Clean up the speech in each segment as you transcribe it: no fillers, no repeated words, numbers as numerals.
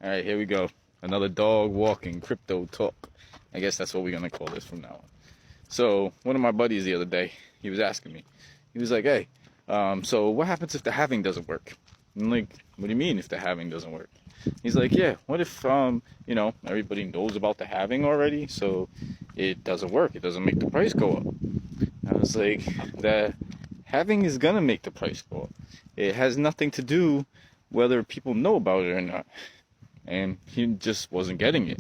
All right, here we go. Another dog walking crypto talk. I guess that's what we're going to call this from now on. So one of my buddies the other day, he was asking me, he was like, hey, so what happens if the halving doesn't work? I'm like, what do you mean if the halving doesn't work? He's like, yeah, what if, everybody knows about the halving already, so it doesn't work. It doesn't make the price go up. I was like, the halving is going to make the price go up. It has nothing to do whether people know about it or not. And he just wasn't getting it.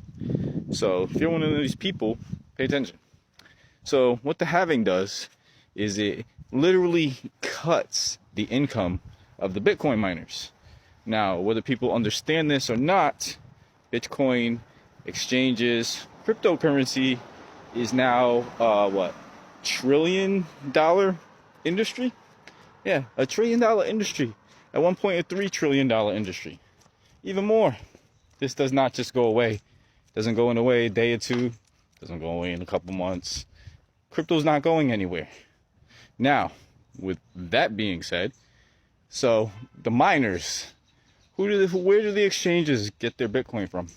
So if you're one of these people, pay attention. So what the halving does is it literally cuts the income of the Bitcoin miners. Now, whether people understand this or not, Bitcoin exchanges, cryptocurrency is now $1 trillion industry? Yeah, $1 trillion industry. At one point, a $3 trillion industry. Even more. This does not just go away. It doesn't go away a day or two. It doesn't go away in a couple months. Crypto's not going anywhere. Now, with that being said, so the miners, where do the exchanges get their Bitcoin from?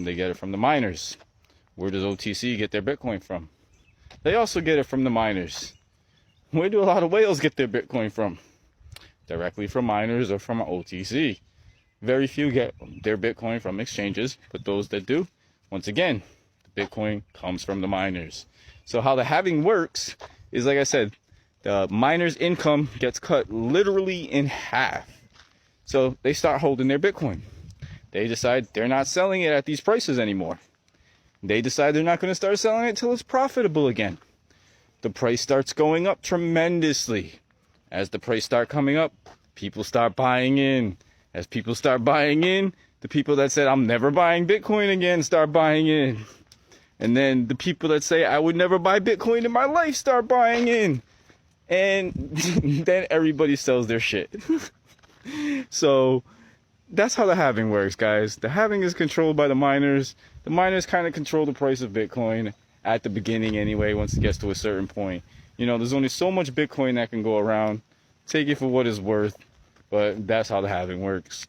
They get it from the miners. Where does OTC get their Bitcoin from? They also get it from the miners. Where do a lot of whales get their Bitcoin from? Directly from miners or from OTC. Very few get their Bitcoin from exchanges, but those that do, once again, the Bitcoin comes from the miners. So how the halving works is, like I said, the miners' income gets cut literally in half. So they start holding their Bitcoin. They decide they're not selling it at these prices anymore. They decide they're not going to start selling it until it's profitable again. The price starts going up tremendously. As the price starts coming up, people start buying in. As people start buying in, the people that said, I'm never buying Bitcoin again, start buying in. And then the people that say, I would never buy Bitcoin in my life, start buying in. And then everybody sells their shit. So that's how the halving works, guys. The halving is controlled by the miners. The miners kind of control the price of Bitcoin at the beginning anyway, once it gets to a certain point. You know, there's only so much Bitcoin that can go around. Take it for what it's worth. But that's how the halving works.